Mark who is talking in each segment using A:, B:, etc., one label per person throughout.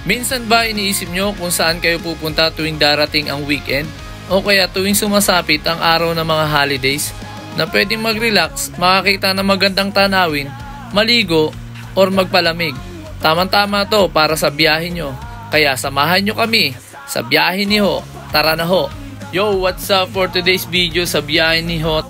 A: Minsan ba iniisip nyo kung saan kayo pupunta tuwing darating ang weekend? O kaya tuwing sumasapit ang araw ng mga holidays na pwedeng mag-relax, makakita ng magandang tanawin, maligo, or magpalamig? Tamang-tama to para sa biyahe nyo. Kaya samahan nyo kami sa biyahe ni Ho. Tara na ho! Yo, what's up for today's video sa biyahe ni Ho?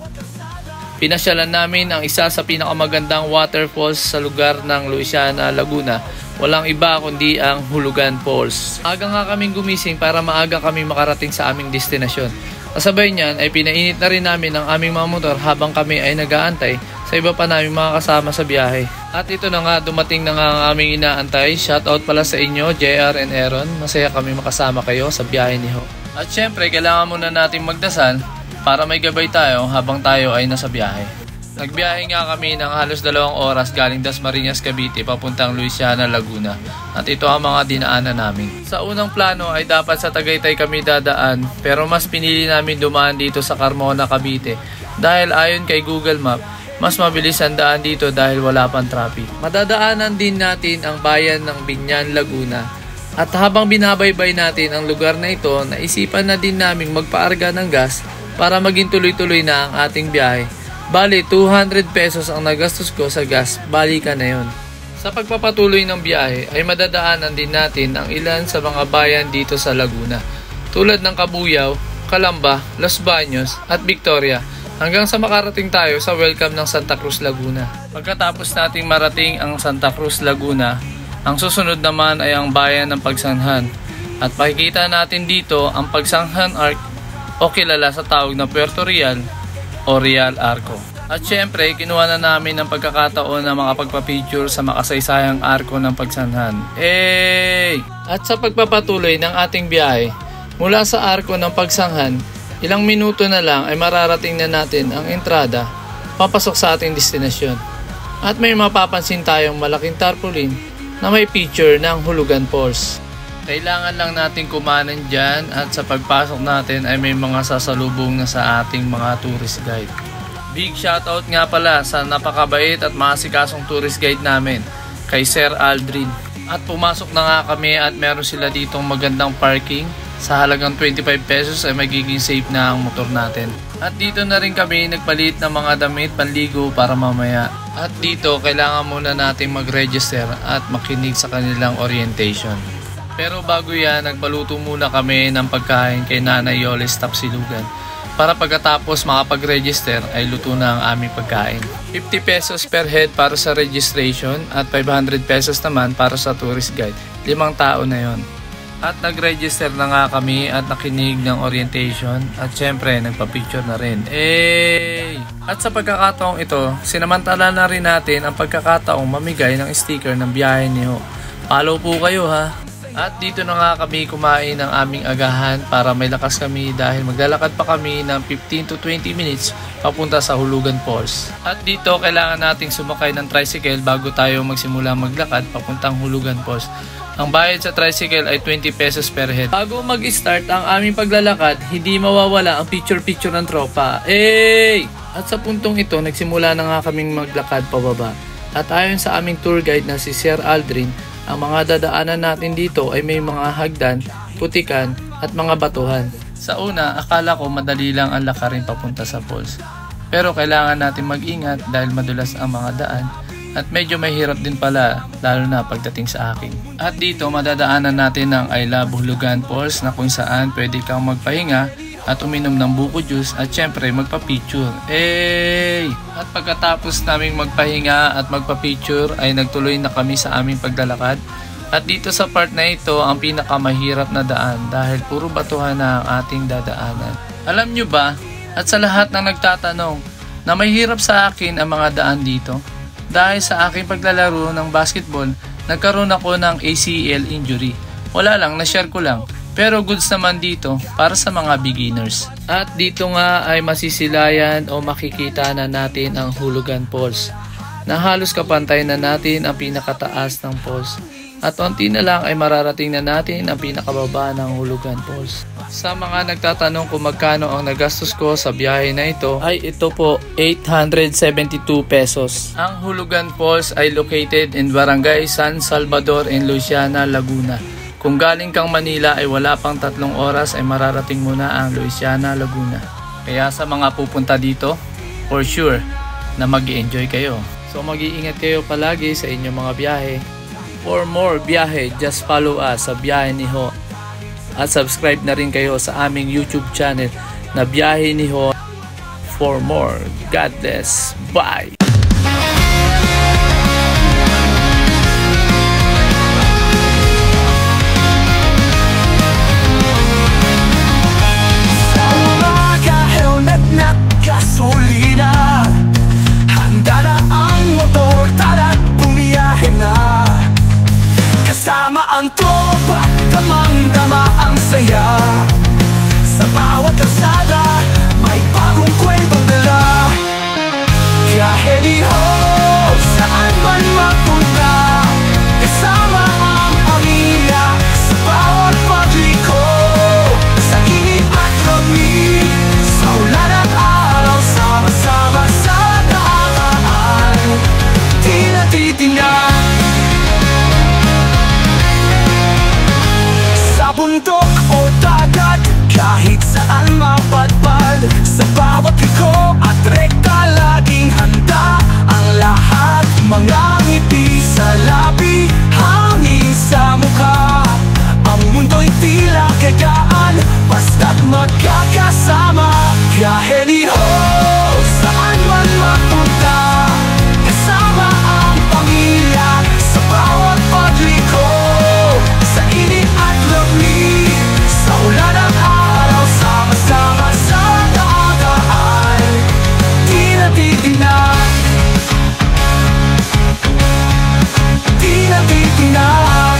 A: Pinasyalan namin ang isa sa pinakamagandang waterfalls sa lugar ng Luisiana, Laguna. Walang iba kundi ang Hulugan Falls. Aga nga kaming gumising para maaga kami makarating sa aming destinasyon. Kasabay niyan ay pinainit na rin namin ang aming mga motor habang kami ay nag-aantay sa iba pa naming mga kasama sa biyahe. At ito na nga, dumating na nga ang aming inaantay. Shoutout pala sa inyo, JR and Aaron. Masaya kami makasama kayo sa biyahe ni Ho. At syempre, kailangan muna natin magdasal para may gabay tayo habang tayo ay nasa biyahe. Nagbiyahe nga kami ng halos 2 oras galing Dasmariñas, Cavite papuntang Luisiana, Laguna. At ito ang mga dinaanan namin. Sa unang plano ay dapat sa Tagaytay kami dadaan, pero mas pinili namin dumaan dito sa Carmona, Cavite dahil ayon kay Google Map, mas mabilis ang daan dito dahil wala pang traffic. Madadaanan din natin ang bayan ng Biñan, Laguna. At habang binabaybay natin ang lugar na ito, naisipan na din naming magpaarga ng gas para maging tuloy-tuloy na ang ating biyahe. Bali, 200 pesos ang nagastos ko sa gas, balikan na yon. Sa pagpapatuloy ng biyahe ay madadaanan din natin ang ilan sa mga bayan dito sa Laguna, tulad ng Cabuyao, Calamba, Los Baños at Victoria, hanggang sa makarating tayo sa welcome ng Santa Cruz, Laguna. Pagkatapos nating marating ang Santa Cruz, Laguna, ang susunod naman ay ang bayan ng Pagsanjan. At makikita natin dito ang Pagsanjan Arc o kilala sa tawag na Puerto Real o Real Arco. At syempre, kinuha na namin ang pagkakataon na makapagpa-picture sa makasaysayang arko ng Pagsanjan. Hey! At sa pagpapatuloy ng ating biyahe, mula sa arko ng Pagsanjan, ilang minuto na lang ay mararating na natin ang entrada papasok sa ating destinasyon. At may mapapansin tayong malaking tarpaulin na may picture ng Hulugan Falls. Kailangan lang natin kumanan dyan at sa pagpasok natin ay may mga sasalubong na sa ating mga tourist guide. Big shoutout nga pala sa napakabait at maasikasong tourist guide namin, kay Sir Aldrin. At pumasok na nga kami at meron sila ditong magandang parking. Sa halagang 25 pesos ay magiging safe na ang motor natin. At dito na rin kami nagpalit ng mga damit panligo para mamaya. At dito kailangan muna natin mag-register at makinig sa kanilang orientation. Pero bago yan, nagbaluto muna kami ng pagkain kay Nanay Yoles Tapsilugan para pagkatapos makapag-register ay luto na ang aming pagkain. 50 pesos per head para sa registration at 500 pesos naman para sa tourist guide. 5 tao na yon. At nag-register na nga kami at nakinig ng orientation at syempre nagpa-picture na rin. Hey! At sa pagkakataong ito, sinamantala na rin natin ang pagkakataong mamigay ng sticker ng biyahe ni Ho. Follow po kayo ha! At dito na nga kami kumain ng aming agahan para may lakas kami dahil maglalakad pa kami ng 15 to 20 minutes papunta sa Hulugan Falls. At dito kailangan nating sumakay ng tricycle bago tayo magsimula maglakad papuntang Hulugan Falls. Ang bayad sa tricycle ay 20 pesos per head. Bago mag-start ang aming paglalakad, hindi mawawala ang picture-picture ng tropa. Hey! At sa puntong ito, nagsimula na nga kaming maglakad pababa. At ayon sa aming tour guide na si Sir Aldrin, ang mga dadaanan natin dito ay may mga hagdan, putikan at mga batuhan. Sa una, akala ko madali lang ang lakarin papunta sa falls. Pero kailangan natin mag-ingat dahil madulas ang mga daan at medyo mahirap din pala lalo na pagdating sa akin. At dito madadaanan natin ang I Love Hulugan Falls na kung saan pwede kang magpahinga at uminom ng buko juice at syempre magpa-picture. Hey! At pagkatapos naming magpahinga at magpa-picture ay nagtuloy na kami sa aming paglalakad. At dito sa part na ito ang pinakamahirap na daan dahil puro batuhan na ang ating dadaanan. Alam nyo ba, at sa lahat ng nagtatanong na mahirap sa akin ang mga daan dito, dahil sa aking paglalaro ng basketball, nagkaroon ako ng ACL injury. Wala lang, na-share ko lang. Pero goods naman dito para sa mga beginners. At dito nga ay masisilayan o makikita na natin ang Hulugan Falls na halos kapantay na natin ang pinakataas ng falls. At onti na lang ay mararating na natin ang pinakababa ng Hulugan Falls. Sa mga nagtatanong kung magkano ang nagastos ko sa biyahe na ito, ay ito po 872 pesos. Ang Hulugan Falls ay located in Barangay San Salvador in Luisiana, Laguna. Kung galing kang Manila ay wala pang 3 oras ay mararating mo na ang Luisiana, Laguna. Kaya sa mga pupunta dito, for sure na mag-i-enjoy kayo. So mag-iingat kayo palagi sa inyong mga biyahe. For more biyahe, just follow us sa Biyahe ni Ho. At subscribe na rin kayo sa aming YouTube channel na Biyahe ni Ho. For more, God bless. Bye!
B: Gasolina, handa na ang motor, tara't bumiyahe na. Kasama ang tropa, damang-dama ang saya. Sa bawat kalsada, may bagong kwentong dala. Biyahe ni Ho, saan man magpunta, kasama ang pamilya sa bawat pagliko. Sa init at lamig, sa ulan at araw, sama-sama sa daan, di natitingnan. Sa bundok o dagat, kahit saan mapadpad, sa bawat liko at rekta, laging handa ang lahat. Mga ngiti sa labi, hangin sa mukha, ang mundo'y tila gagaan, basta't magkakasama. Biyahe ni Ho, saan man magpunta, kasama ang pamilya sa bawat pagliko. Sa init at lamig, sa ulan at araw, sama-sama sa daan, di natitingnan, di natitingnan.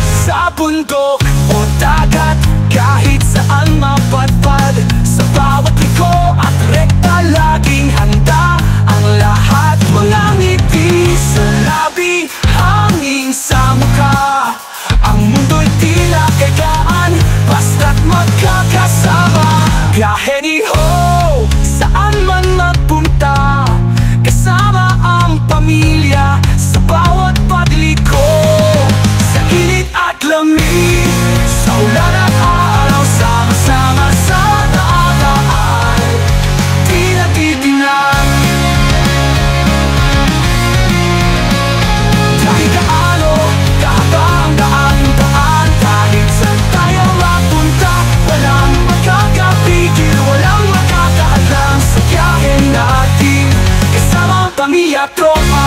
B: Sa bundok o dagat, kahit saan mapadpad, sa bawat liko at rekta, laging handa ang lahat. Mga ngiti sa labi, hangin sa mukha, ang mundo'y tila gagaan, basta't magkakasama. Biyahe ni Ho, saan man magpunta, kasama ang pamilya sa bawat pagliko. Sa init at lamig, sa ulan at araw, sama-sama sa daan, di natitingnan. Kahit gaano kahaba ang daan, kahit saan tayo mapunta, walang makakapigil, walang makakaalam sa biyahe natin. Kasama ang pamilya, tropa,